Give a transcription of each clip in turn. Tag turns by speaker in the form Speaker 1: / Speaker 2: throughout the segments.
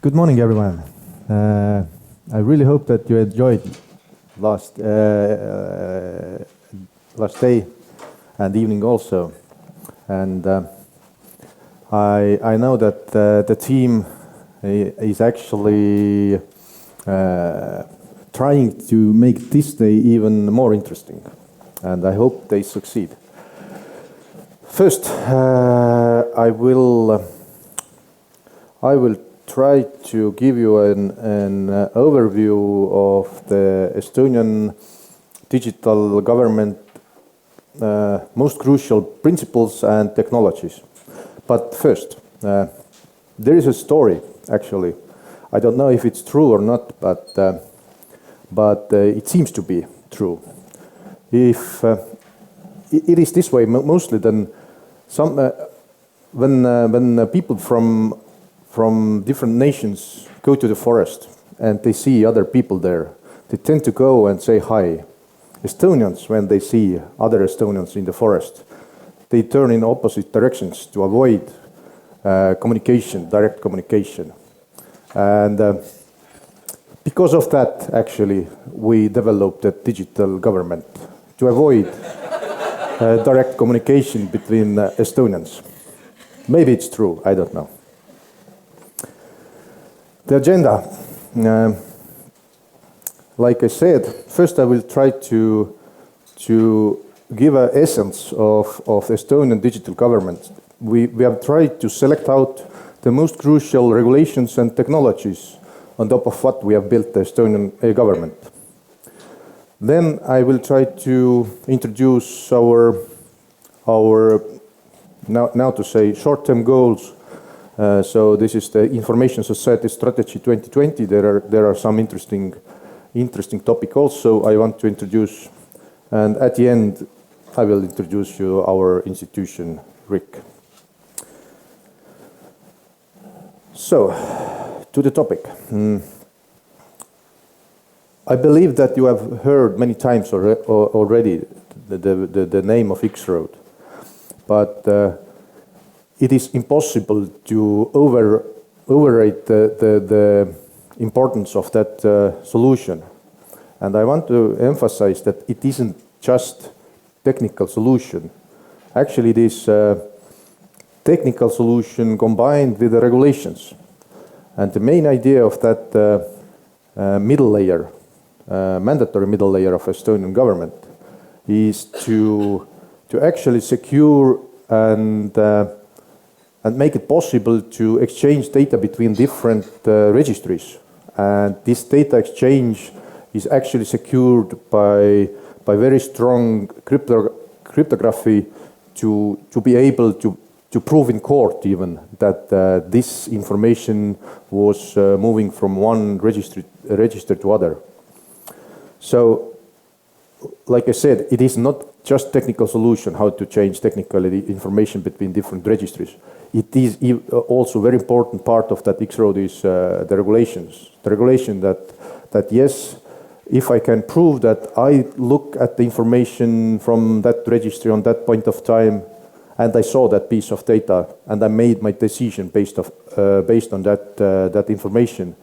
Speaker 1: Good morning, everyone. I really hope that you enjoyed last day and evening also. And I know that the team is actually trying to make this day even more interesting, and I hope they succeed. First, I will try to give you an overview of the Estonian digital government most crucial principles and technologies. But first, there is a story, actually. I don't know if it's true or not, but it seems to be true. If it is this way, mostly then when people from different nations go to the forest and they see other people there, they tend to go and say hi. Estonians, when they see other Estonians in the forest, they turn in opposite directions to avoid direct communication. And because of that, actually, we developed a digital government to avoid direct communication between Estonians. Maybe it's true, I don't know. The agenda, like I said, first I will try to give an essence of Estonian digital government. We have tried to select out the most crucial regulations and technologies on top of what we have built the Estonian government. Then I will try to introduce our now to say short-term goals. So this is the Information Society Strategy 2020. There are some interesting topic also I want to introduce, and at the end I will introduce you our institution, RIC. So to the topic. I believe that you have heard many times already the name of X-Road, but it is impossible to overrate the importance of that solution. And I want to emphasize that it isn't just technical solution. Actually, it is a technical solution combined with the regulations. And the main idea of that middle layer, mandatory middle layer of Estonian government is to actually secure and make it possible to exchange data between different registries. And this data exchange is actually secured by very strong cryptography to be able to prove in court even that this information was moving from one register to other. So, like I said, it is not just technical solution how to change technically the information between different registries. It is also very important part of that X-Road is the regulations. The regulation that yes, if I can prove that I look at the information from that registry on that point of time, and I saw that piece of data, and I made my decision based on that information,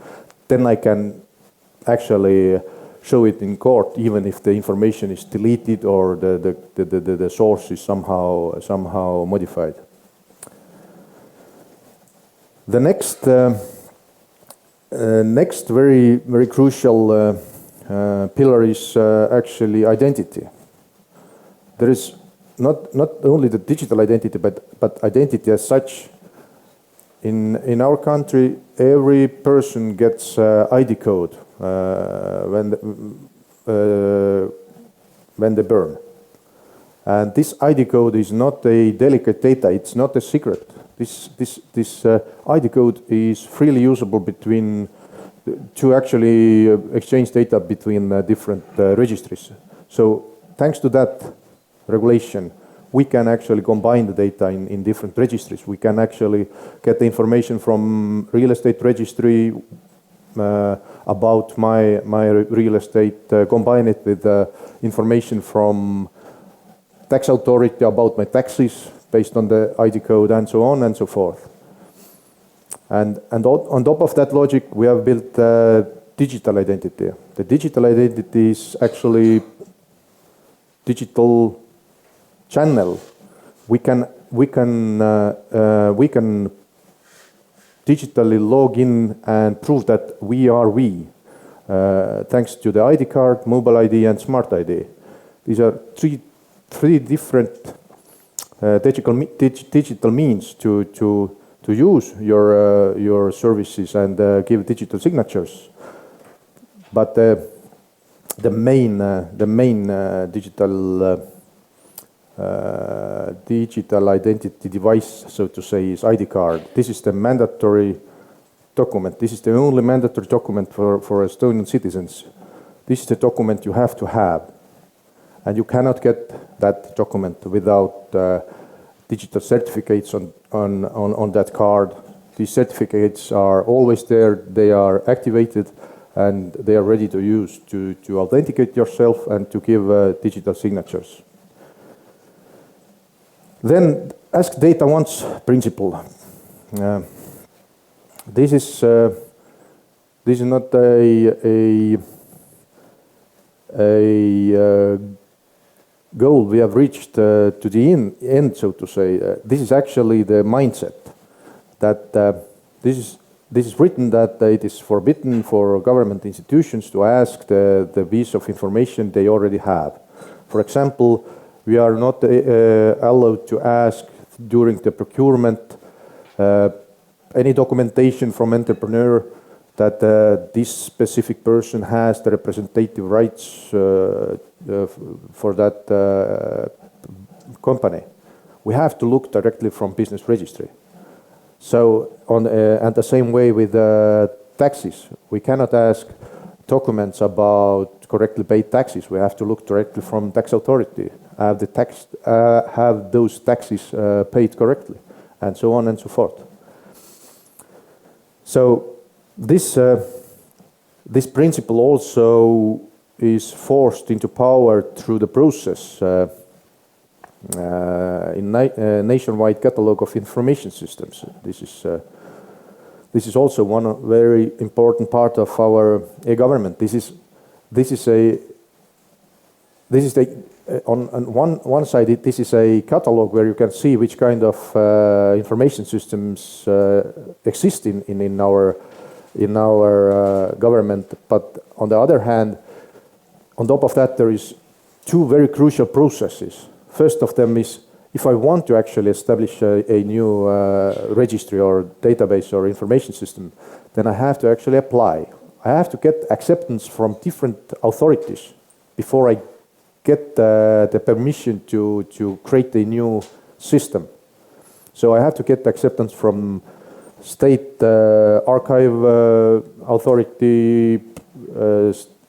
Speaker 1: then I can actually show it in court, even if the information is deleted or the source is somehow modified. The next very crucial pillar is actually identity. There is not only the digital identity, but identity as such. In our country, every person gets ID code when they burn. And this ID code is not a delicate data, it's not a secret. This ID code is freely usable to actually exchange data between different registries. So thanks to that regulation, we can actually combine the data in different registries. We can actually get the information from real estate registry about my real estate, combine it with information from tax authority about my taxes based on the ID code and so on and so forth. And on top of that logic, we have built digital identity. The digital identity is actually digital channel. We can digitally log in and prove that we are we, thanks to the ID card, mobile ID, and smart ID. These are three different digital means to use your services and give digital signatures. But the main digital identity device, so to say, is ID card. This is the mandatory document. This is the only mandatory document for Estonian citizens. This is the document you have to have. And you cannot get that document without digital certificates on that card. These certificates are always there. They are activated and they are ready to use to authenticate yourself and to give digital signatures. Then ask data once principle. This is not a goal we have reached to the end, so to say. This is actually the mindset that this is written that it is forbidden for government institutions to ask the piece of information they already have. For example, we are not allowed to ask during the procurement any documentation from entrepreneur that this specific person has the representative rights for that company. We have to look directly from business registry. So and the same way with taxes, we cannot ask documents about correctly paid taxes. We have to look directly from tax authority. Have those taxes paid correctly, and so on and so forth. So this principle also is forced into power through the process in nationwide catalog of information systems. This is also one very important part of our e-government. On one side, this is a catalog where you can see which kind of information systems exist in our government. But on the other hand, on top of that, there is two very crucial processes. First of them is if I want to actually establish a new registry or database or information system, then I have to actually apply. I have to get acceptance from different authorities before I get the permission to create a new system. So I have to get acceptance from state archive authority,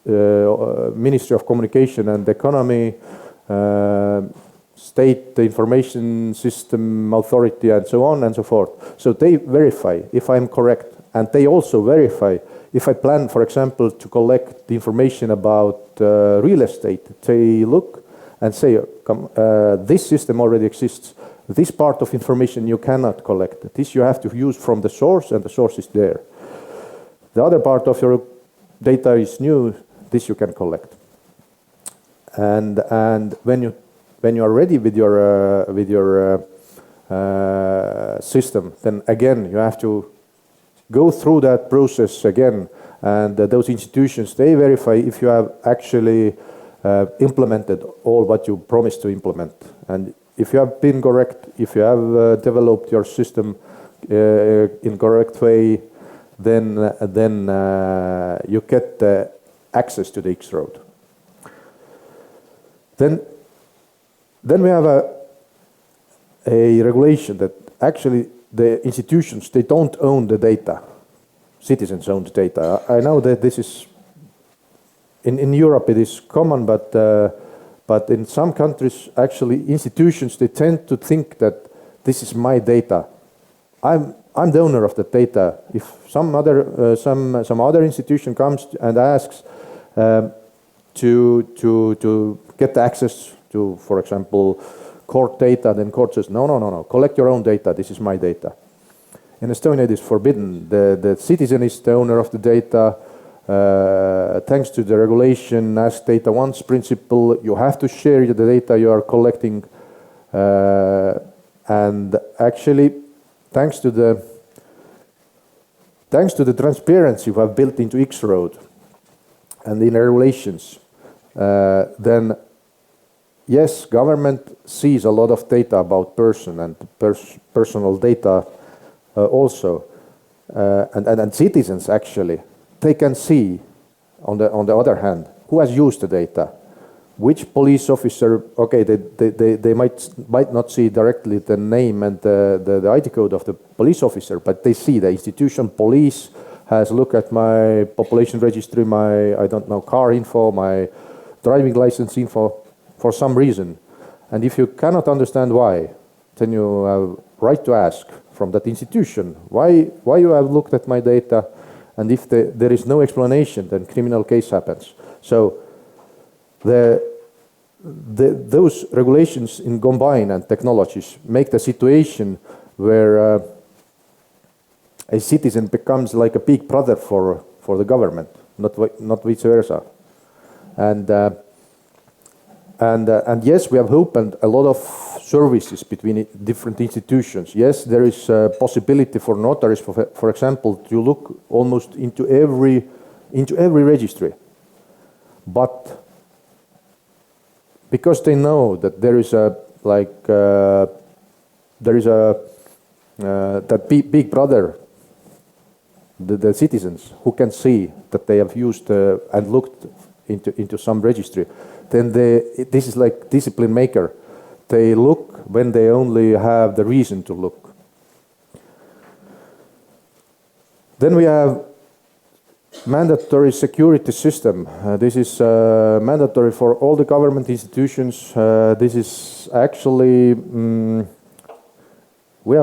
Speaker 1: Ministry of Communication and Economy, state information system authority, and so on and so forth. So they verify if I'm correct, and they also verify if I plan, for example, to collect the information about real estate. They look and say, this system already exists. This part of information you cannot collect. This you have to use from the source, and the source is there. The other part of your data is new. This you can collect. And when you are ready with your system, then again you have to go through that process again, and those institutions, they verify if you have actually implemented all what you promised to implement. And if you have been correct, if you have developed your system in correct way, then you get access to the X-Road. Then we have a regulation that actually the institutions, they don't own the data. Citizens own the data. I know that this is, in Europe it is common, but in some countries, actually institutions, they tend to think that this is my data. I'm the owner of the data. If some other institution comes and asks to get access to, for example, court data, then court says, no, collect your own data, this is my data. In Estonia, it is forbidden. The citizen is the owner of the data. Thanks to the regulation, as data once principle, you have to share the data you are collecting. And actually, thanks to the transparency we have built into X-Road and in regulations, then yes, government sees a lot of data about person and personal data also, and citizens actually, they can see on the other hand who has used the data, which police officer. Okay, they might not see directly the name and the ID code of the police officer, but they see the institution. Police has looked at my population registry, my car info, my driving license info for some reason, and if you cannot understand why, then you have right to ask from that institution why you have looked at my data, and if there is no explanation, then criminal case happens. So those regulations in combine and technologies make the situation where a citizen becomes like a big brother for the government, not vice versa. And yes, we have opened a lot of services between different institutions. Yes, there is a possibility for notaries, for example, to look almost into every registry, but because they know that there is that big brother, the citizens who can see that they have used and looked into some registry, then this is like discipline maker. They look when they only have the reason to look. Then we have mandatory security system. This is mandatory for all the government institutions. This is actually we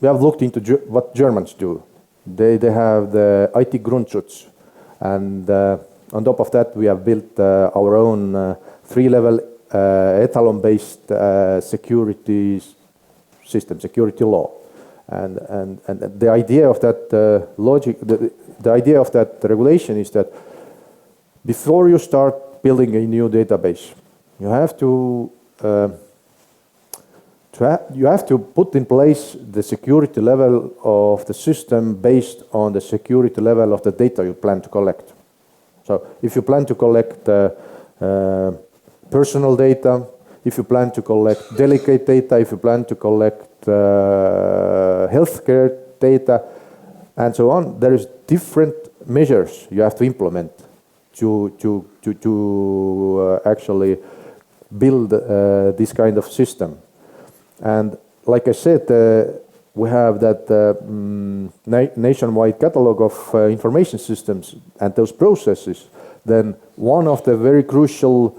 Speaker 1: have looked into what Germans do. They have the IT Grundschutz, and on top of that we have built our own 3-level etalon-based security system, security law. And the idea of that logic, the idea of that regulation is that before you start building a new database, you have to put in place the security level of the system based on the security level of the data you plan to collect. So if you plan to collect personal data, if you plan to collect delicate data, if you plan to collect healthcare data, and so on, there is different measures you have to implement to actually build this kind of system. And like I said, we have that nationwide catalog of information systems and those processes. Then one of the very crucial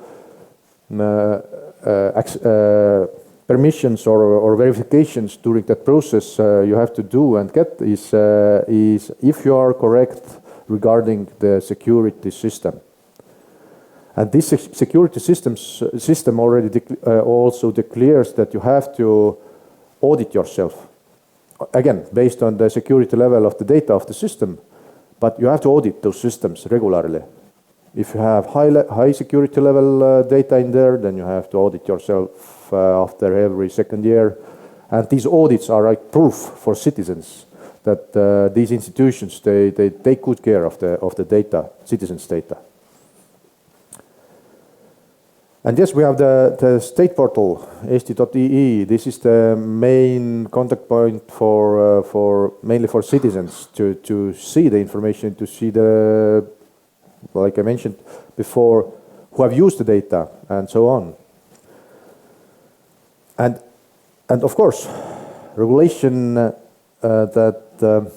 Speaker 1: permissions or verifications during that process you have to do and get is if you are correct regarding the security system. And this security system already also declares that you have to audit yourself. Again, based on the security level of the data of the system, but you have to audit those systems regularly. If you have high security level data in there, then you have to audit yourself after every second year. And these audits are like proof for citizens that these institutions, they take good care of the data, citizens' data. And yes, we have the state portal, eesti.ee. This is the main contact point mainly for citizens to see the information, to see like I mentioned before, who have used the data and so on. And of course, regulation that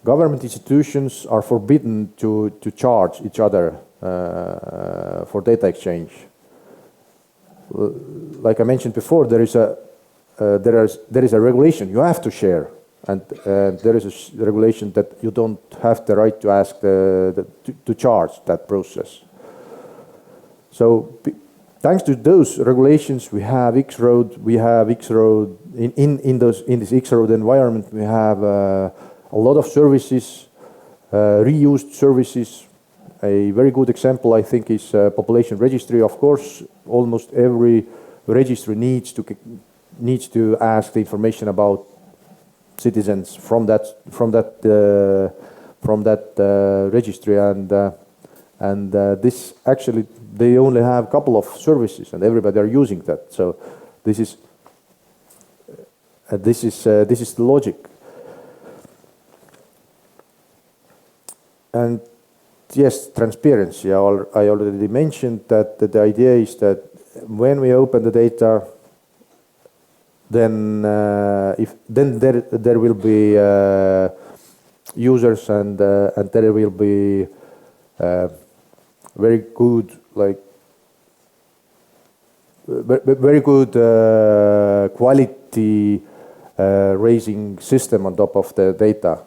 Speaker 1: government institutions are forbidden to charge each other for data exchange. Like I mentioned before, there is a regulation you have to share, and there is a regulation that you don't have the right to ask to charge that process. So thanks to those regulations, we have X-Road in this X-Road environment, we have a lot of services, reused services. A very good example, I think, is population registry. Of course, almost every registry needs to ask the information about citizens from that registry, and this actually they only have a couple of services, and everybody are using that. So this is the logic. And yes, transparency. I already mentioned that the idea is that when we open the data, then there will be users and there will be very good quality raising system on top of the data.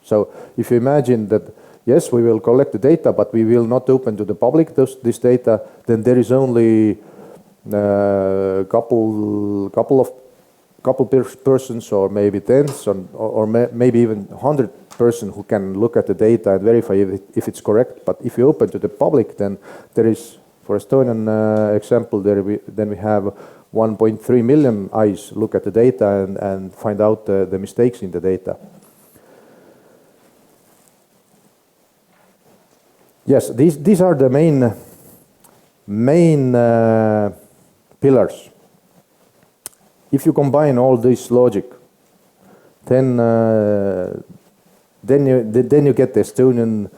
Speaker 1: So if you imagine that, yes, we will collect the data, but we will not open to the public this data, then there is only couple persons, or maybe tens, or maybe even 100 persons who can look at the data and verify if it's correct. But if you open to the public, then there is, for Estonian example, then we have 1.3 million eyes look at the data and find out the mistakes in the data. Yes, these are the main pillars. If you combine all this logic, then you get the Estonian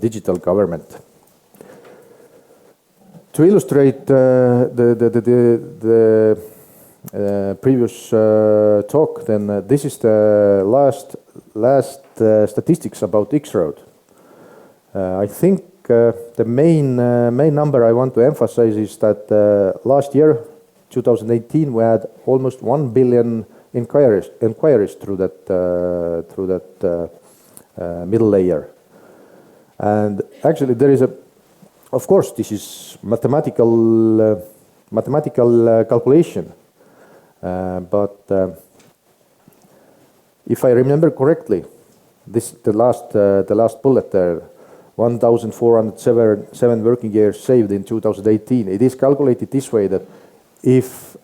Speaker 1: digital government. To illustrate the previous talk, then this is the last statistics about X-Road. I think the main number I want to emphasize is that last year, 2018, we had almost 1 billion inquiries through that middle layer. And actually, there is of course, this is mathematical calculation, but if I remember correctly, the last bullet there, 1,407 working years saved in 2018. It is calculated this way that if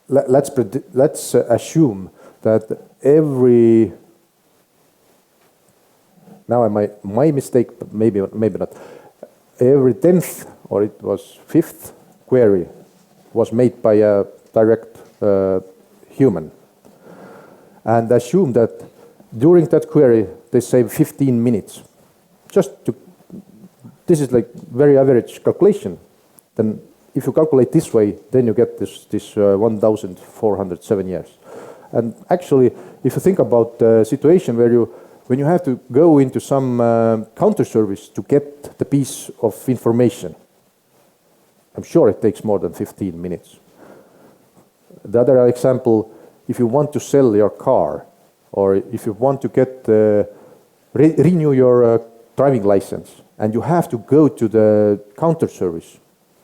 Speaker 1: let's assume that every, now my mistake, but maybe not. Every 10th, or it was 5th query was made by a direct human. And assume that during that query, they save 15 minutes. This is like very average calculation. Then if you calculate this way, then you get this 1,407 years. And actually, if you think about the situation when you have to go into some counter service to get the piece of information, I'm sure it takes more than 15 minutes. The other example, if you want to sell your car, or if you want to get renew your driving license, and you have to go to the counter service,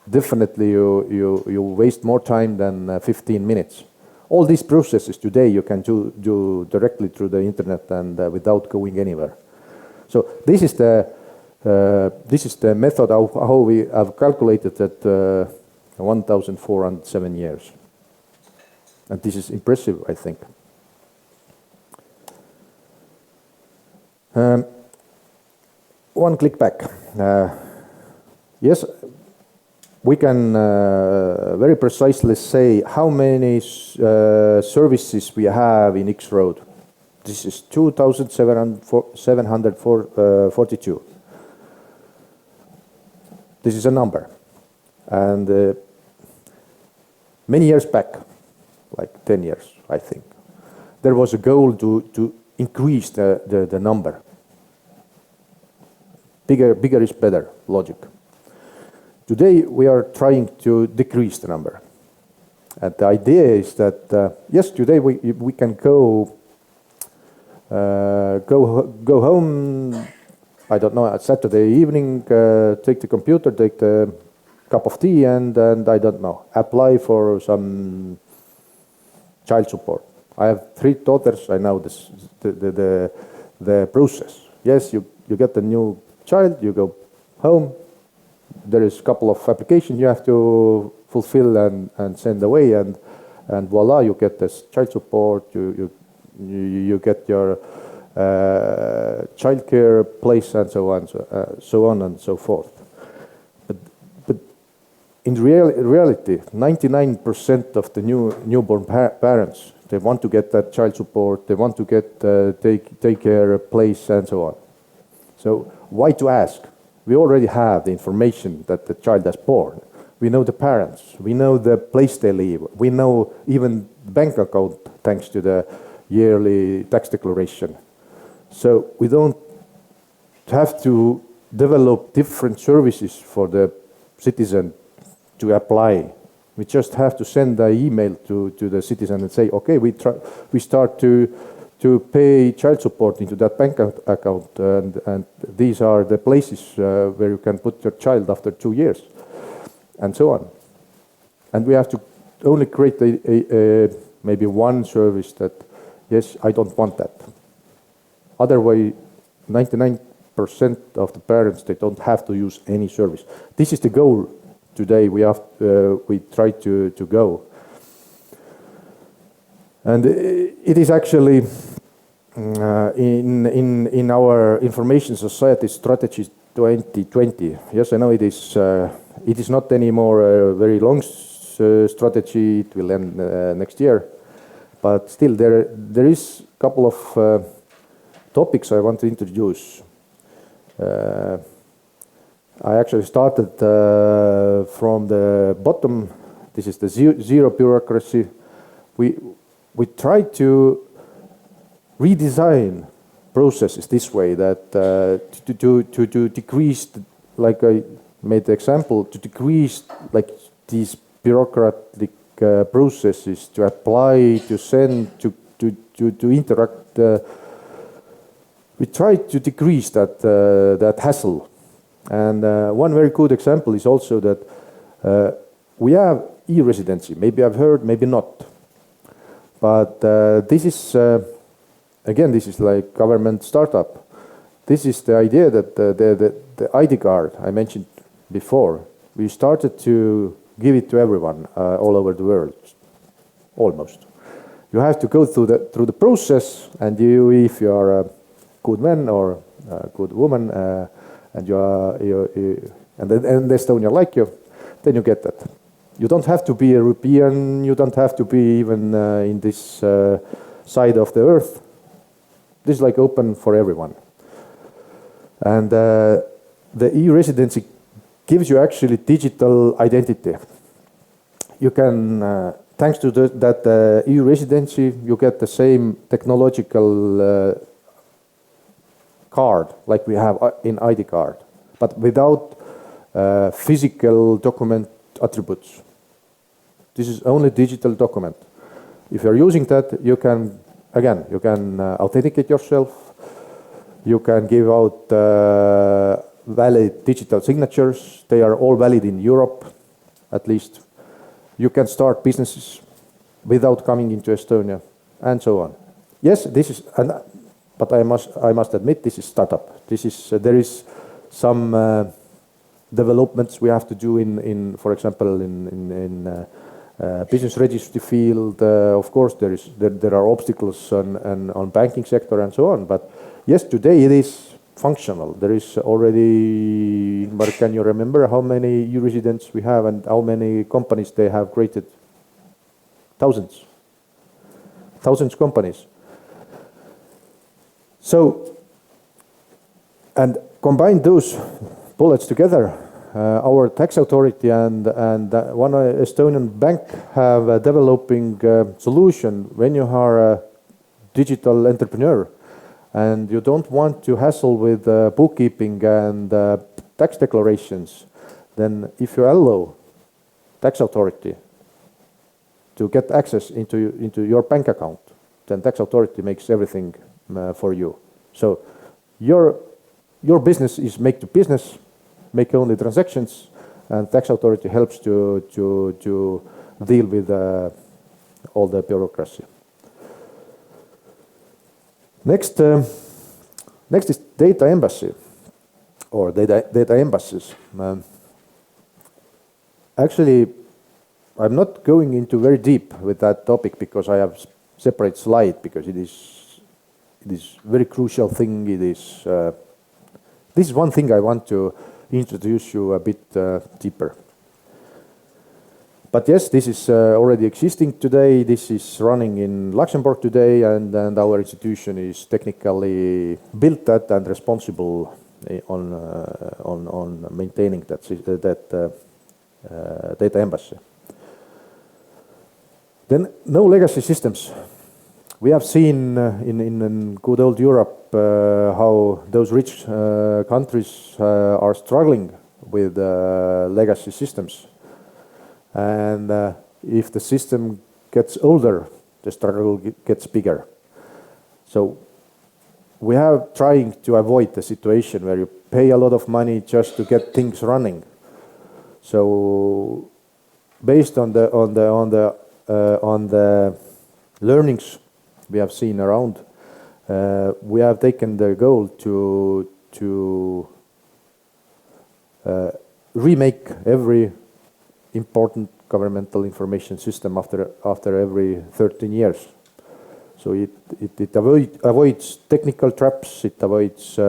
Speaker 1: definitely you waste more time than 15 minutes. All these processes today you can do directly through the internet and without going anywhere. So this is the method how we have calculated that 1,407 years, and this is impressive, I think. One click back. Yes. We can very precisely say how many services we have in X-Road. This is 2,742. This is a number. And many years back, like 10 years, I think, there was a goal to increase the number. Bigger is better, logic. Today, we are trying to decrease the number. And the idea is that, yes, today we can go home, I don't know, at Saturday evening, take the computer, take the cup of tea, and I don't know, apply for some child support. I have 3 daughters. I know this, the process. Yes, you get a new child, you go home. There is a couple of applications you have to fulfill and send away, and voila, you get this child support. You get your childcare place and so on and so forth. But in reality, 99% of the newborn parents, they want to get that child support. They want to get take care place and so on. So why to ask? We already have the information that the child has born. We know the parents. We know the place they live. We know even bank account thanks to the yearly tax declaration. So we don't have to develop different services for the citizen to apply. We just have to send an email to the citizen and say, okay, we start to pay child support into that bank account, and these are the places where you can put your child after 2 years, and so on. And we have to only create maybe one service that, yes, I don't want that. Otherwise, 99% of the parents, they don't have to use any service. This is the goal today we try to go. And it is actually in our information society strategy 2020. Yes, I know it is not anymore a very long strategy. It will end next year, but still there is a couple of topics I want to introduce. I actually started from the bottom. This is the zero bureaucracy. We try to redesign processes this way that to decrease, like I made the example, to decrease like these bureaucratic processes to apply, to send, to interact. We try to decrease that hassle. And one very good example is also that we have e-residency. Maybe I've heard, maybe not. But this is, again, this is like government startup. This is the idea that the ID card I mentioned before, we started to give it to everyone all over the world, almost. You have to go through the process, and if you are a good man or a good woman, and and Estonia like you, then you get that. You don't have to be a European. You don't have to be even in this side of the earth. This is like open for everyone. And the e-residency gives you actually digital identity. You can, thanks to that e-residency, you get the same technological card like we have in ID card, but without physical document attributes. This is only digital document. If you're using that, you can, again, you can authenticate yourself. You can give out valid digital signatures. They are all valid in Europe, at least. You can start businesses without coming into Estonia, and so on. Yes, this is, but I must admit, this is startup. This is there is some developments we have to do in for example, in business registry field. Of course, there are obstacles on banking sector and so on. But yes, today it is functional. There is already. But can you remember how many e-residents we have and how many companies they have created? Thousands companies. So, and combine those bullets together, our tax authority and one Estonian bank have a developing solution when you are a digital entrepreneur and you don't want to hassle with bookkeeping and tax declarations. Then if you allow tax authority to get access into your bank account, then tax authority makes everything for you. So your business is make to business, make only transactions, and tax authority helps to deal with all the bureaucracy. Next is data embassy or data embassies. Actually, I'm not going into very deep with that topic because I have separate slide because it is very crucial thing. It is this is one thing I want to introduce you a bit deeper. But yes, this is already existing today. This is running in Luxembourg today, and our institution is technically built that and responsible on maintaining that data embassy. Then no legacy systems. We have seen in good old Europe how those rich countries are struggling with legacy systems. And if the system gets older, the struggle gets bigger. So we are trying to avoid the situation where you pay a lot of money just to get things running. So based on the learnings we have seen around, we have taken the goal to remake every important governmental information system after every 13 years. So it avoids technical traps. It avoids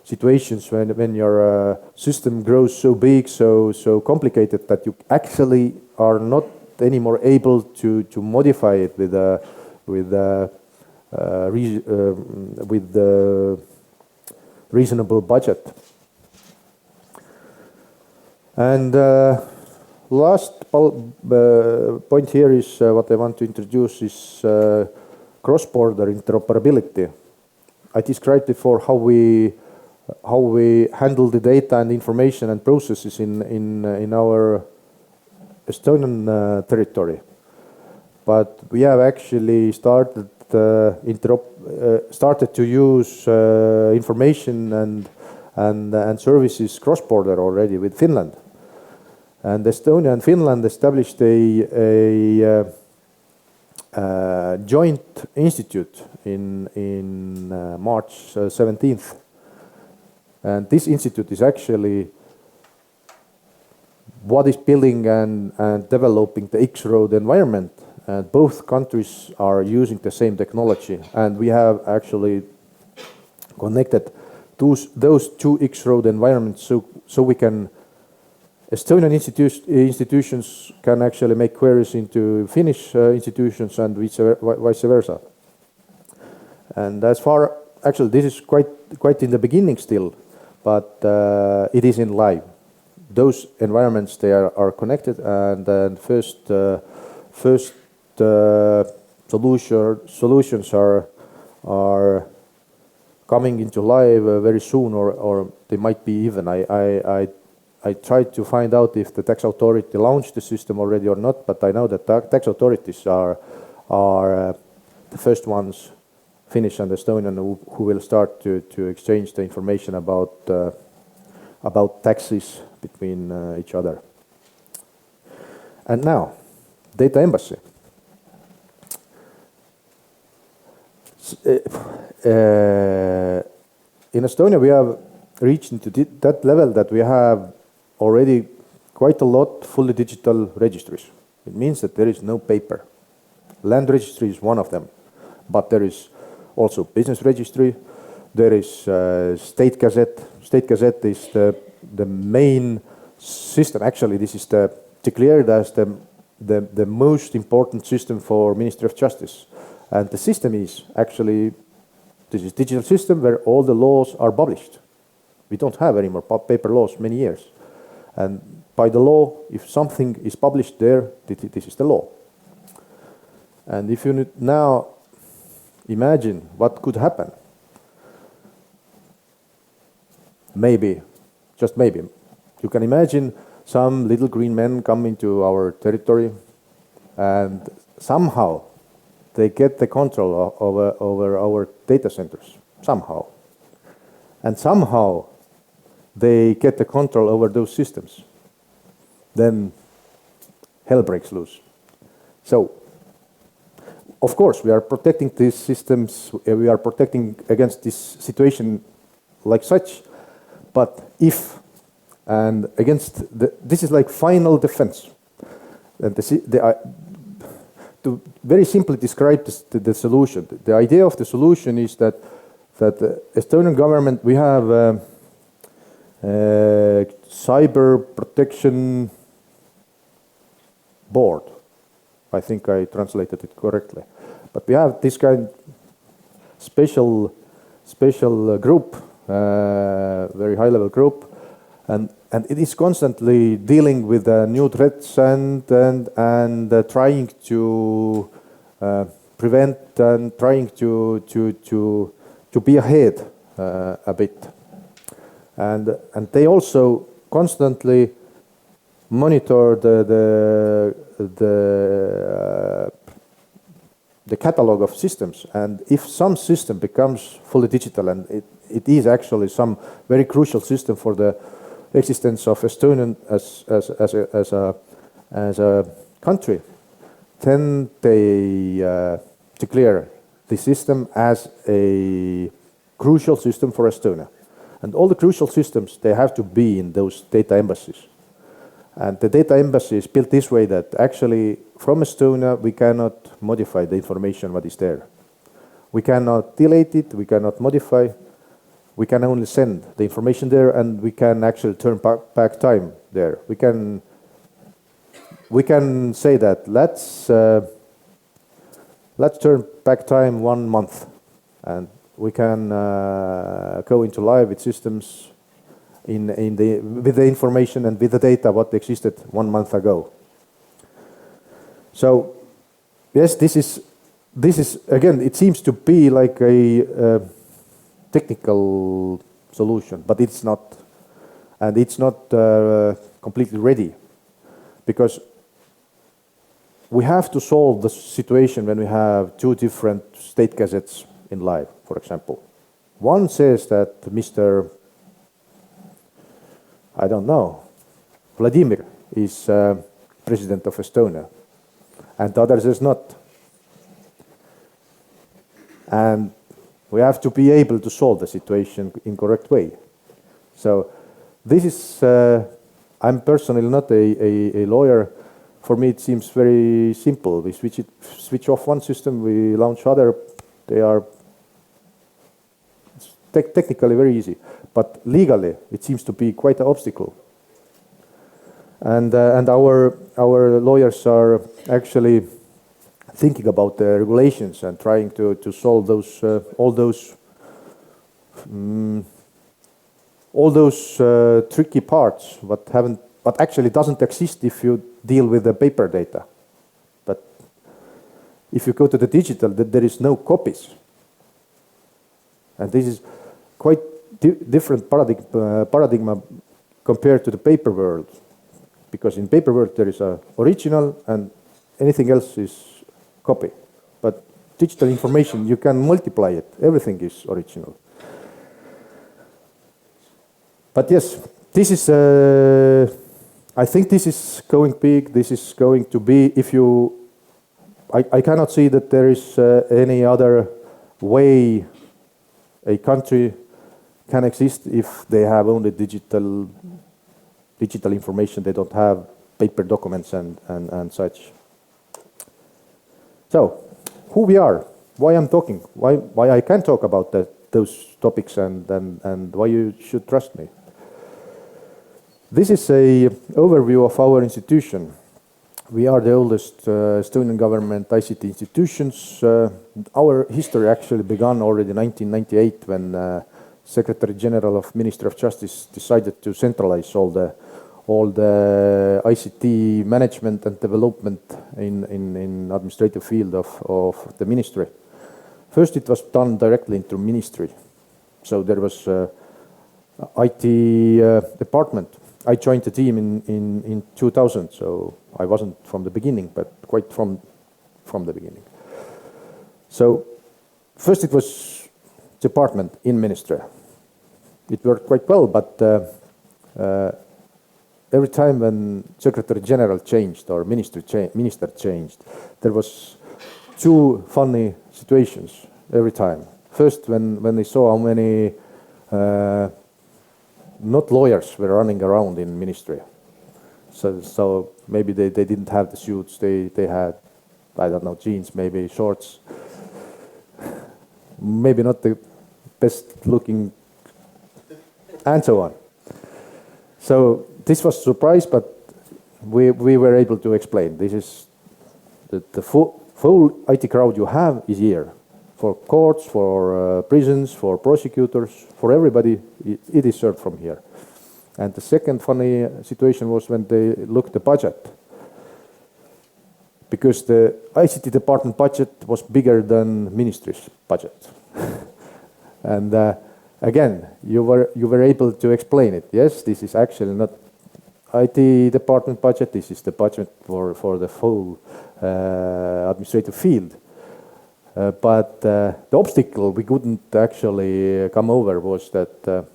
Speaker 1: situations when your system grows so big, so complicated that you actually are not anymore able to modify it with the reasonable budget. And last point here is what I want to introduce is cross-border interoperability. I described before how we handle the data and information and processes in our Estonian territory, but we have actually started to use information and services cross-border already with Finland. And Estonia and Finland established a joint institute in March 17th. And this institute is actually what is building and developing the X-Road environment. And both countries are using the same technology. And we have actually connected those two X-Road environments so we can Estonian institutions can actually make queries into Finnish institutions and vice versa. And actually this is quite in the beginning still, but it is in live. Those environments, they are connected, and then first solutions are coming into live very soon, or they might be even. I tried to find out if the tax authority launched the system already or not, but I know that tax authorities are the first ones, Finnish and Estonian, who will start to exchange the information about taxes between each other. And now, data embassy. In Estonia, we have reached into that level that we have already quite a lot fully digital registries. It means that there is no paper. Land registry is one of them, but there is also business registry. There is State Gazette. State Gazette is the main system. Actually, this is declared as the most important system for Ministry of Justice. And the system is actually, this is digital system where all the laws are published. We don't have any more paper laws many years. And by the law, if something is published there, this is the law. And if you now imagine what could happen, maybe, just maybe, you can imagine some little green men come into our territory and somehow they get the control over our data centers, somehow. And somehow they get the control over those systems. Then hell breaks loose. So of course, we are protecting these systems, we are protecting against this situation like such, but if, and against, this is like final defense. And to very simply describe the solution, the idea of the solution is that the Estonian government, we have cyber protection board. I think I translated it correctly. But we have this kind of special group, very high level group, and it is constantly dealing with new threats and trying to prevent and trying to be ahead a bit. And they also constantly monitor the catalog of systems, and if some system becomes fully digital, and it is actually some very crucial system for the existence of Estonia as a country, then they declare the system as a crucial system for Estonia. And all the crucial systems, they have to be in those data embassies. And the data embassy is built this way that actually from Estonia we cannot modify the information what is there. We cannot delete it, we cannot modify, we can only send the information there, and we can actually turn back time there. We can say that let's turn back time 1 month, and we can go into live with systems with the information and with the data what existed 1 month ago. So yes, this is again, it seems to be like a technical solution, but it's not, and it's not completely ready, because we have to solve the situation when we have 2 different state gazettes in live, for example. One says that Mr. I don't know, Vladimir is president of Estonia, and the other says not. And we have to be able to solve the situation in correct way. So this is, I'm personally not a lawyer. For me, it seems very simple. We switch off one system, we launch other. They are technically very easy, but legally it seems to be quite an obstacle. And our lawyers are actually thinking about the regulations and trying to solve those all those tricky parts what actually doesn't exist if you deal with the paper data. But if you go to the digital, there is no copies, and this is quite different paradigm compared to the paper world, because in paper world there is a original and anything else is copy. But digital information, you can multiply it. Everything is original. But yes, this is, I think this is going big. This is going to be, I cannot see that there is any other way a country can exist if they have only digital information. They don't have paper documents and such. So, who we are, why I'm talking, why I can talk about those topics, and why you should trust me. This is an overview of our institution. We are the oldest Estonian government ICT institutions. Our history actually began already in 1998 when Secretary General of Ministry of Justice decided to centralize all the ICT management and development in administrative field of the ministry. First, it was done directly into ministry. So there was IT department. I joined the team in 2000, so I wasn't from the beginning, but quite from the beginning. So first it was department in ministry. It worked quite well, but every time when Secretary General changed or minister changed, there was two funny situations every time. First, when they saw how many not lawyers were running around in ministry. So maybe they didn't have the suits, they had, I don't know, jeans, maybe shorts. Maybe not the best looking, and so on. So this was a surprise, but we were able to explain. This is the full IT crowd you have is here. For courts, for prisons, for prosecutors, for everybody, it is served from here. And the second funny situation was when they looked at the budget. Because the ICT department budget was bigger than ministry's budget. And again, you were able to explain it. Yes, this is actually not IT department budget, this is the budget for the full administrative field. But the obstacle we couldn't actually come over was that the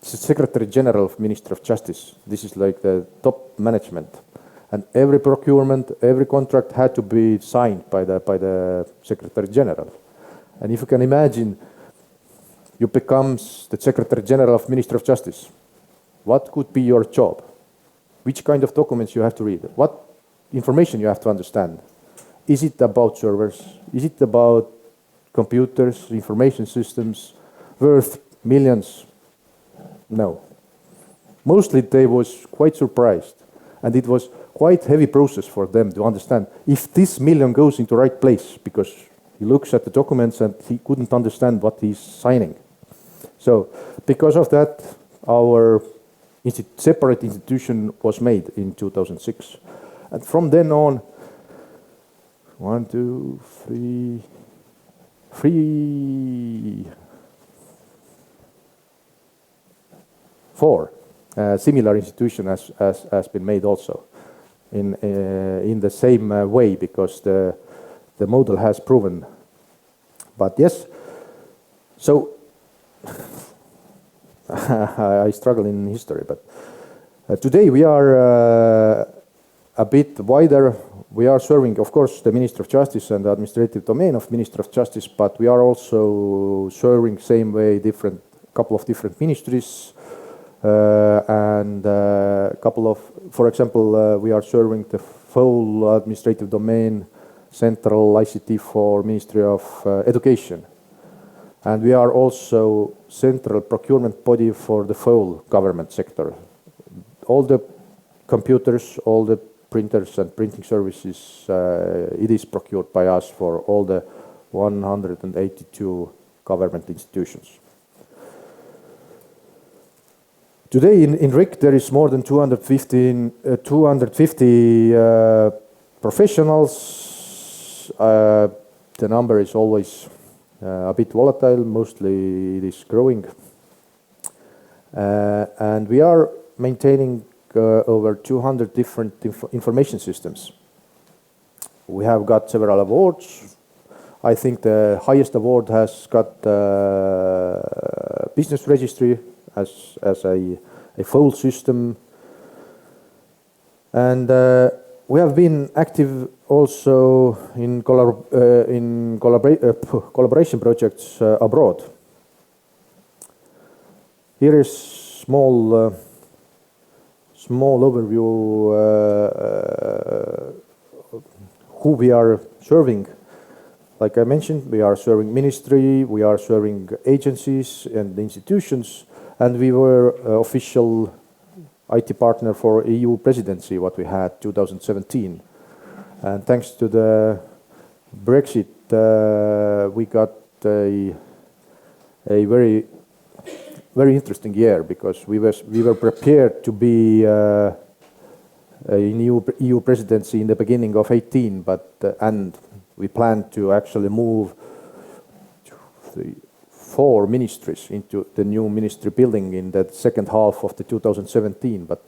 Speaker 1: Secretary General of Ministry of Justice, this is like the top management, and every procurement, every contract had to be signed by the Secretary General. And if you can imagine, you become the Secretary General of Ministry of Justice. What could be your job? Which kind of documents you have to read? What information you have to understand? Is it about servers? Is it about computers, information systems worth millions? No. Mostly they was quite surprised, and it was quite heavy process for them to understand if this million goes into the right place, because he looks at the documents and he couldn't understand what he's signing. So because of that, our separate institution was made in 2006. And from then on, 4 similar institution has been made also in the same way, because the model has proven. But yes, so I struggle in history, but today we are a bit wider. We are serving, of course, the Ministry of Justice and the administrative domain of Ministry of Justice, but we are also serving same way couple of different ministries, and couple of, for example, we are serving the full administrative domain, central ICT for Ministry of Education. And we are also central procurement body for the full government sector. All the computers, all the printers and printing services, it is procured by us for all the 182 government institutions. Today in RIC there is more than 250 professionals. The number is always a bit volatile, mostly it is growing. And we are maintaining over 200 different information systems. We have got several awards. I think the highest award has got business registry as a full system. And we have been active also in collaboration projects abroad. Here is small overview who we are serving. Like I mentioned, we are serving ministry, we are serving agencies and institutions, and we were official IT partner for EU presidency, what we had 2017. And thanks to the Brexit, we got a very interesting year, because we were prepared to be a new EU presidency in the beginning of 18, but and we planned to actually move 4 ministries into the new ministry building in the second half of the 2017. But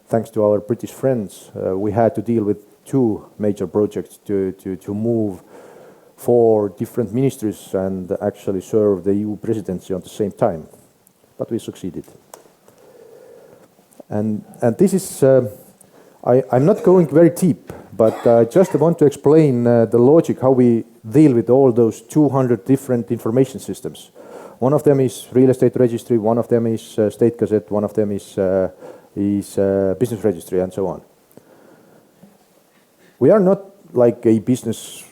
Speaker 1: thanks to our British friends, we had to deal with 2 major projects to move 4 different ministries and actually serve the EU presidency at the same time. But we succeeded. And this is, I'm not going very deep But I just want to explain the logic, how we deal with all those 200 different information systems. One of them is real estate registry, one of them is state gazette, one of them is business registry, and so on. We are not like a business,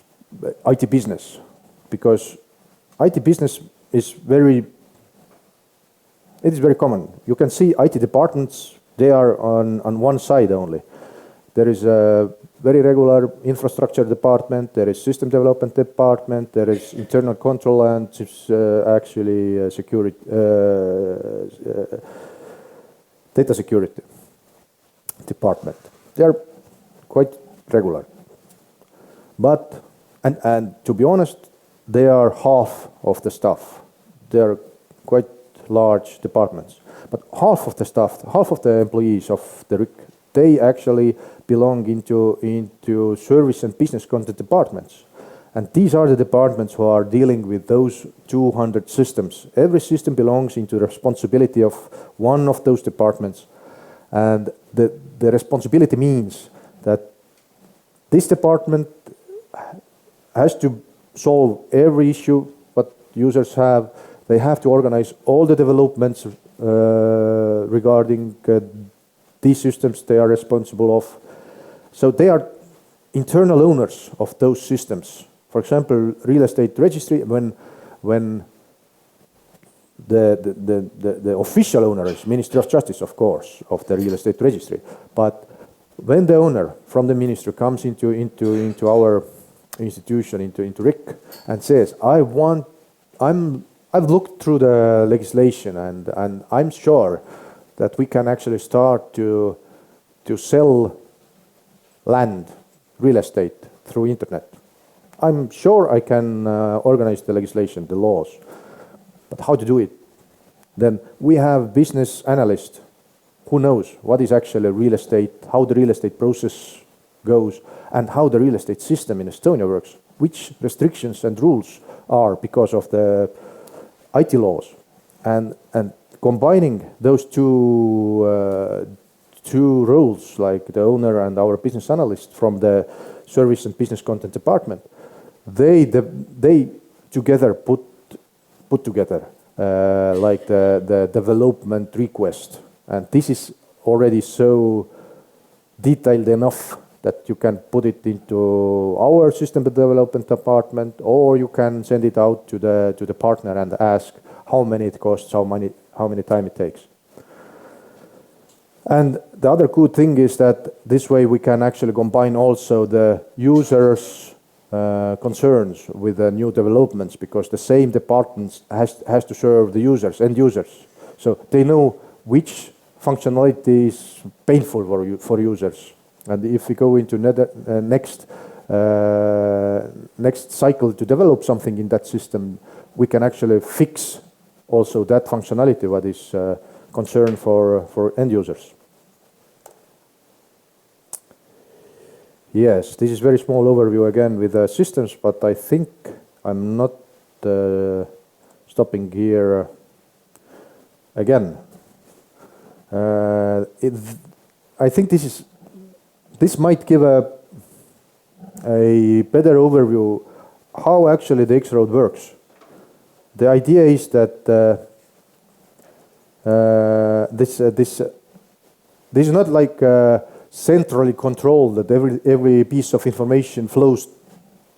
Speaker 1: IT business, because IT business is very common. You can see IT departments, they are on one side only. There is a very regular infrastructure department, there is system development department, there is internal control, and actually security, data security department. They are quite regular. But, and to be honest, they are half of the staff. They are quite large departments. But half of the staff, half of the employees of the RIC, they actually belong into service and business content departments. And these are the departments who are dealing with those 200 systems. Every system belongs into the responsibility of one of those departments. And the responsibility means that this department has to solve every issue what users have. They have to organize all the developments regarding these systems they are responsible of. So they are internal owners of those systems. For example, real estate registry, when the official owner is Ministry of Justice, of course, of the real estate registry. But when the owner from the ministry comes into our institution, into RIC, and says, I've looked through the legislation and I'm sure that we can actually start to sell land, real estate through internet. I'm sure I can organize the legislation, the laws, but how to do it? Then we have business analyst who knows what is actually real estate, how the real estate process goes, and how the real estate system in Estonia works, which restrictions and rules are because of the IT laws. And combining those two roles, like the owner and our business analyst from the service and business content department, they together put together like the development request. And this is already so detailed enough that you can put it into our system development department, or you can send it out to the partner and ask how many it costs, how many time it takes. And the other good thing is that this way we can actually combine also the users' concerns with the new developments, because the same departments has to serve the users, end users. So they know which functionality is painful for users. And if we go into next cycle to develop something in that system, we can actually fix also that functionality what is concern for end users. Yes, this is very small overview again with systems, but I think I'm not stopping here again. I think this might give a better overview how actually the X-Road works. The idea is that this is not like centrally controlled, that every piece of information flows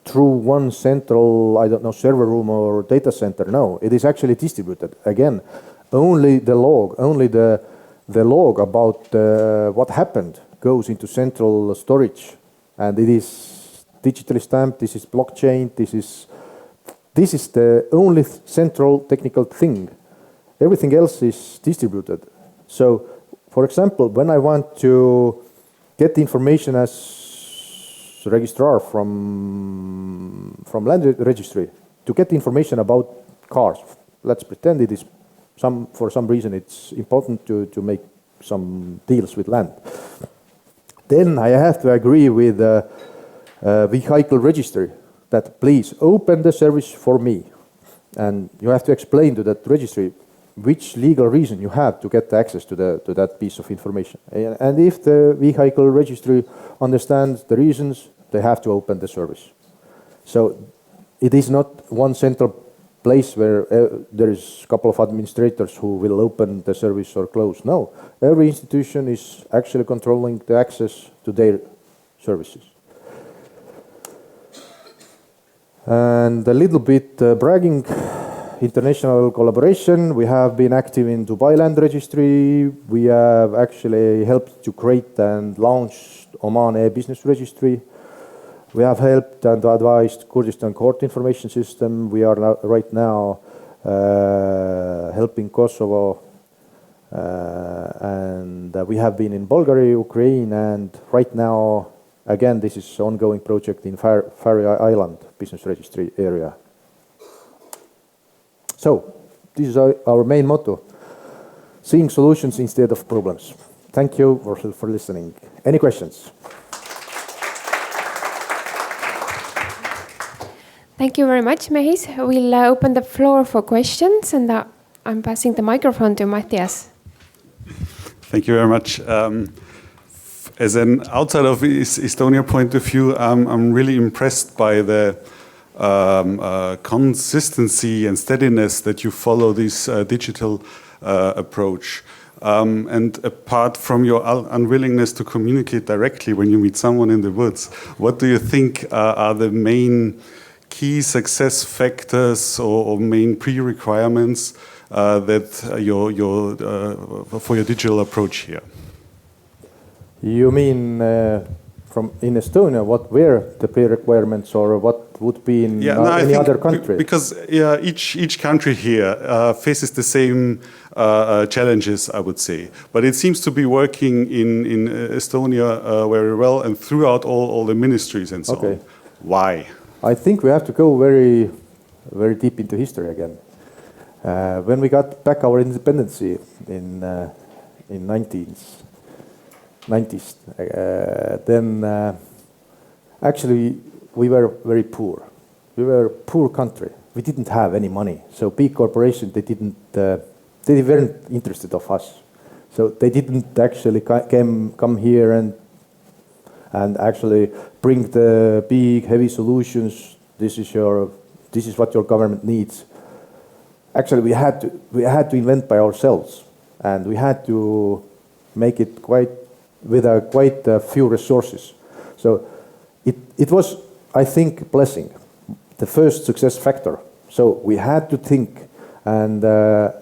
Speaker 1: through one central, I don't know, server room or data center. No, it is actually distributed. Again, only the log about what happened goes into central storage, and it is digitally stamped. This is blockchain. This is the only central technical thing. Everything else is distributed. So, for example, when I want to get information as registrar from land registry, to get information about cars, let's pretend it is for some reason it's important to make some deals with land. Then I have to agree with the vehicle registry that please open the service for me. And you have to explain to that registry which legal reason you have to get access to that piece of information. And if the vehicle registry understands the reasons, they have to open the service. So it is not one central place where there is a couple of administrators who will open the service or close. No, every institution is actually controlling the access to their services. And a little bit bragging, international collaboration. We have been active in Dubai Land Registry. We have actually helped to create and launch Oman e-business registry. We have helped and advised Kurdistan court information system. We are right now helping Kosovo, and we have been in Bulgaria, Ukraine, and right now, again, this is an ongoing project in Faroe Island business registry area. So, this is our main motto, seeing solutions instead of problems. Thank you for listening. Any questions?
Speaker 2: Thank you very much, Mehis. We'll open the floor for questions, and I'm passing the microphone to Matthias.
Speaker 3: Thank you very much. As an outside of Estonia point of view, I'm really impressed by the consistency and steadiness that you follow this digital approach. And apart from your unwillingness to communicate directly when you meet someone in the woods, what do you think are the main key success factors or main pre-requirements that for your digital approach here?
Speaker 1: You mean from in Estonia, what were the pre-requirements, or what would be in any other country?
Speaker 3: Because each country here faces the same challenges, I would say. But it seems to be working in Estonia very well and throughout all the ministries and so on. Why?
Speaker 1: I think we have to go very, very deep into history again. When we got back our independence in 1990s, then actually we were very poor. We were a poor country. We didn't have any money. So big corporations, they weren't interested of us. So they didn't actually come here and actually bring the big, heavy solutions. This is what your government needs. Actually, we had to invent by ourselves, and we had to make it quite few resources. So it was, I think, a blessing, the first success factor. So we had to think, and the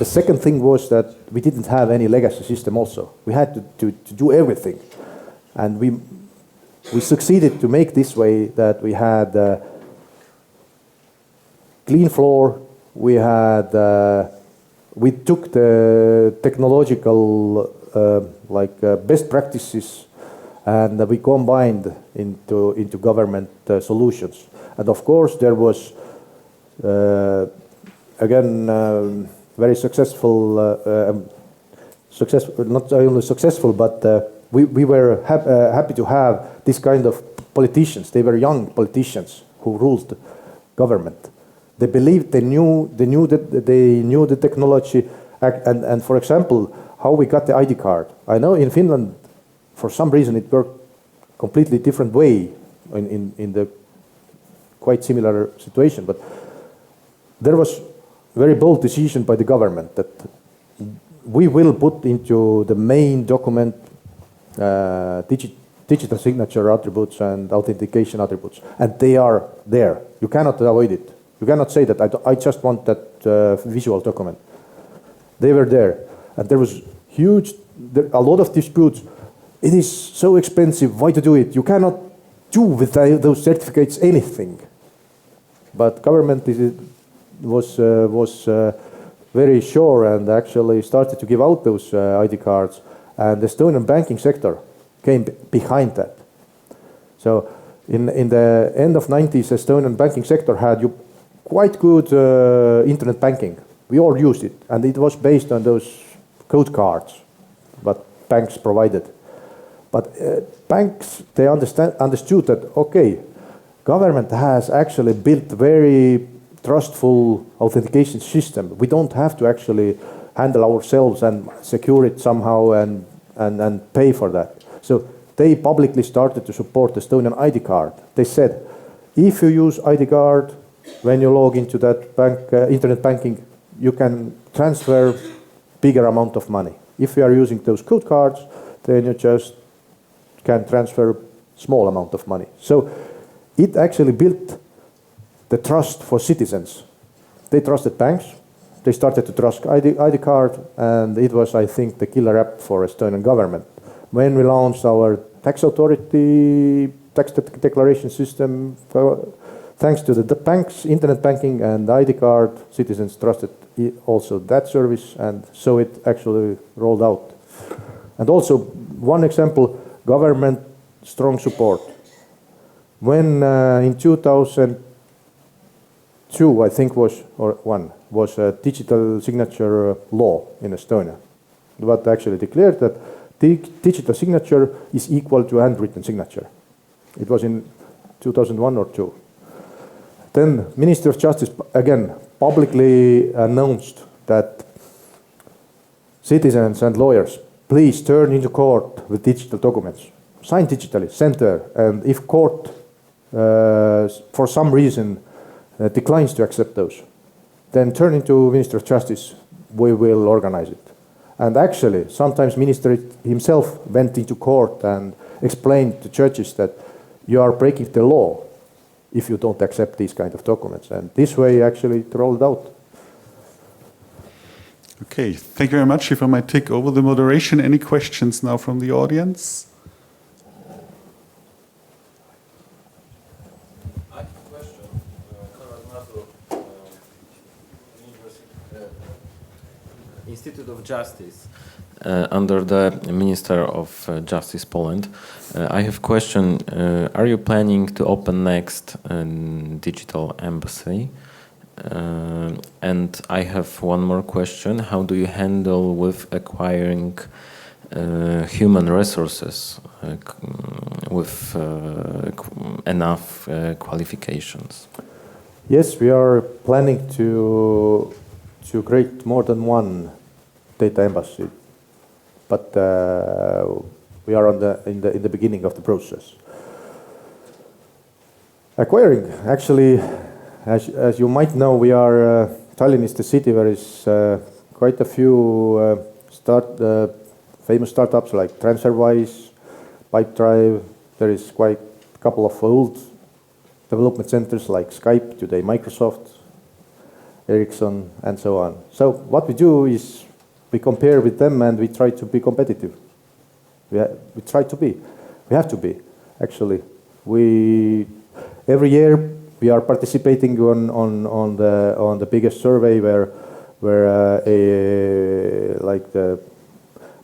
Speaker 1: second thing was that we didn't have any legacy system. Also, we had to do everything. And we succeeded to make this way that we had clean floor. We took the technological best practices, and we combined into government solutions. And of course, there was very successful. Not only successful, but we were happy to have this kind of politicians. They were young politicians who ruled the government. They believed they knew the technology, and for example, how we got the ID card. I know in Finland, for some reason, it worked completely different way in the quite similar situation. But there was very bold decision by the government that we will put into the main document digital signature attributes and authentication attributes, and they are there. You cannot avoid it. You cannot say that I just want that visual document. They were there, and there was a lot of disputes. It is so expensive. Why to do it? You cannot do with those certificates anything. But government was very sure and actually started to give out those ID cards. And the Estonian banking sector came behind that. So in the end of 90s, Estonian banking sector had quite good internet banking. We all used it, and it was based on those code cards that banks provided. But banks, they understood that, okay, government has actually built very trustful authentication system. We don't have to actually handle ourselves and secure it somehow and pay for that. So they publicly started to support Estonian ID card. They said, if you use ID card when you log into that bank, internet banking, you can transfer bigger amount of money. If you are using those code cards, then you just can transfer small amount of money. So it actually built the trust for citizens. They trusted banks. They started to trust ID card, and it was, I think, the killer app for Estonian government. When we launched our tax authority tax declaration system, thanks to the banks, internet banking, and ID card, citizens trusted also that service, and so it actually rolled out. And also, one example, government strong support. When in 2002, I think was a digital signature law in Estonia, what actually declared that digital signature is equal to handwritten signature. It was in 2001 or 2. Then Minister of Justice again publicly announced that citizens and lawyers, please turn into court with digital documents. Sign digitally, send there, and if court for some reason declines to accept those, then turn into Minister of Justice, we will organize it. And actually, sometimes Minister himself went into court and explained to judges that you are breaking the law if you don't accept these kind of documents. And this way, actually, it rolled out.
Speaker 3: Okay, thank you very much. If I might take over the moderation, any questions now from the audience?
Speaker 4: I have a question. Institute of Justice, under the Minister of Justice Poland. I have a question. Are you planning to open next digital embassy? And I have one more question. How do you handle with acquiring human resources with enough qualifications?
Speaker 1: Yes, we are planning to create more than one data embassy, but we are in the beginning of the process. Acquiring, actually, as you might know, we are Tallinn is the city where is quite a few famous startups like TransferWise, Pipedrive. There is quite a couple of old development centers like Skype, today Microsoft, Ericsson, and so on. So what we do is we compare with them and we try to be competitive. We try to be. We have to be, actually. Every year we are participating on the biggest survey where like the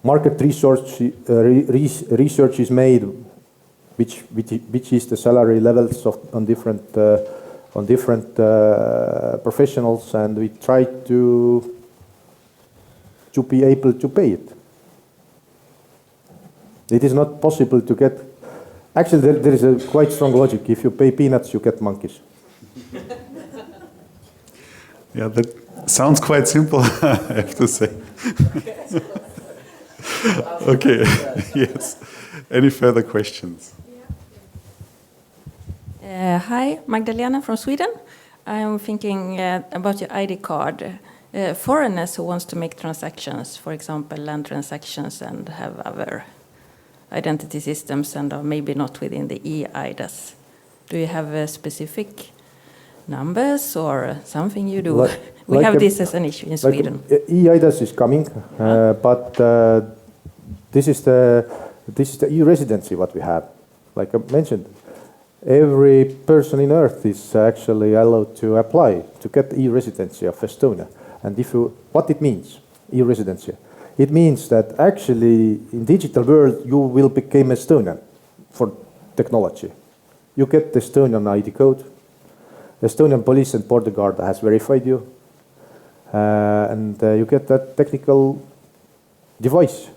Speaker 1: market research is made, which is the salary levels on different professionals, and we try to be able to pay it. It is not possible to get. Actually, there is a quite strong logic. If you pay peanuts, you get monkeys.
Speaker 3: Yeah, that sounds quite simple, I have to say. Okay, yes. Any further questions?
Speaker 5: Hi, Magdalena from Sweden. I'm thinking about your ID card. Foreigners who wants to make transactions, for example, land transactions, and have other identity systems and are maybe not within the e-IDAS. Do you have specific numbers or something you do? We have this as an issue in Sweden.
Speaker 1: E-IDAS is coming, but this is the e-residency what we have. Like I mentioned, every person in Earth is actually allowed to apply to get e-residency of Estonia. And what it means, e-residency? It means that actually in digital world you will become Estonian for technology. You get the Estonian ID code. Estonian Police and Border Guard has verified you. And you get that technical device,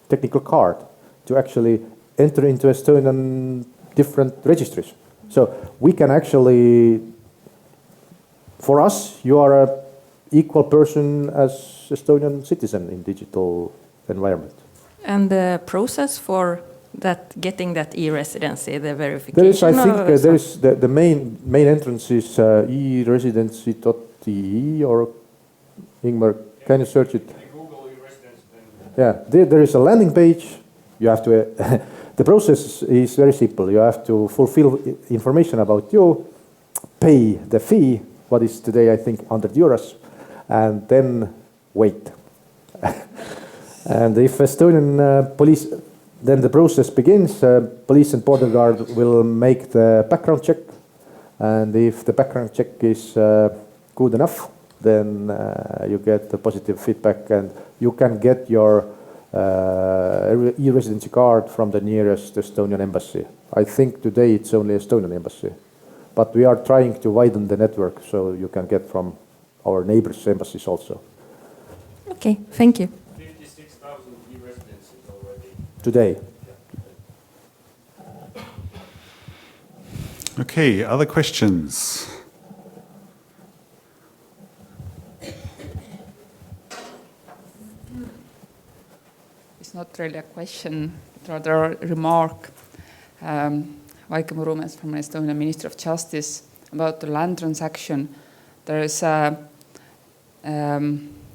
Speaker 1: technical card to actually enter into Estonian different registries. So we can actually For us, you are an equal person as Estonian citizen in digital environment.
Speaker 5: And the process for that, getting that e-residency, the verification.
Speaker 1: There is, I think, there is the main entrance is e-residency.ee, or Ingmar, can you search it?
Speaker 6: Google e-residence.
Speaker 1: Yeah, there is a landing page. You have to. The process is very simple. You have to fulfill information about you, pay the fee, what is today I think €100, and then wait. And if Estonian police, then the process begins. Police and border guard will make the background check, and if the background check is good enough, then you get the positive feedback, and you can get your e-residency card from the nearest Estonian embassy. I think today it's only Estonian embassy, but we are trying to widen the network so you can get from our neighbors' embassies also.
Speaker 5: Okay, thank you.
Speaker 6: 56,000 e-residencies already.
Speaker 1: Today.
Speaker 3: Okay, other questions?
Speaker 7: It's not really a question, but rather a remark. Vaike Murumees from Estonian Ministry of Justice about the land transaction. There is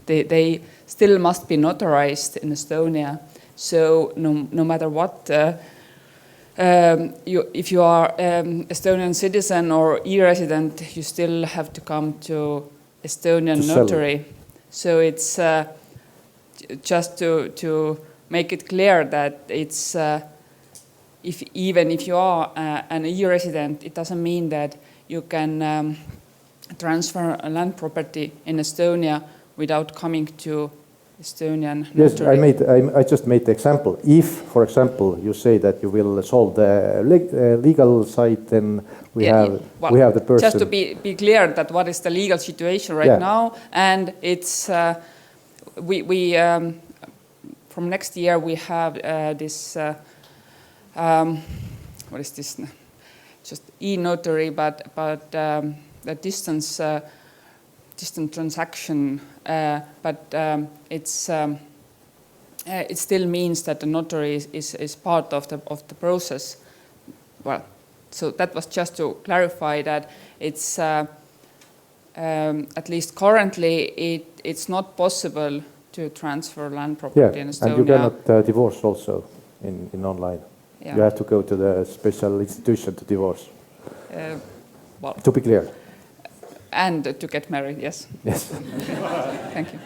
Speaker 7: they still must be notarized in Estonia. So no matter what, if you are Estonian citizen or e-resident, you still have to come to Estonian notary. So it's just to make it clear that it's even if you are an e-resident, it doesn't mean that you can transfer a land property in Estonia without coming to Estonian notary.
Speaker 1: Yes, I just made the example. If, for example, you say that you will solve the legal side, then we have the person.
Speaker 7: Just to be clear that what is the legal situation right now, and it's we from next year we have this what is this? Just e-notary, but the distance transaction, but it still means that the notary is part of the process. Well, so that was just to clarify that it's at least currently it's not possible to transfer land property in Estonia.
Speaker 1: And you cannot divorce also in online.
Speaker 7: Yeah.
Speaker 1: You have to go to the special institution to divorce.
Speaker 7: Well,
Speaker 1: to be clear.
Speaker 7: And to get married, yes.
Speaker 1: Yes.
Speaker 7: Thank you.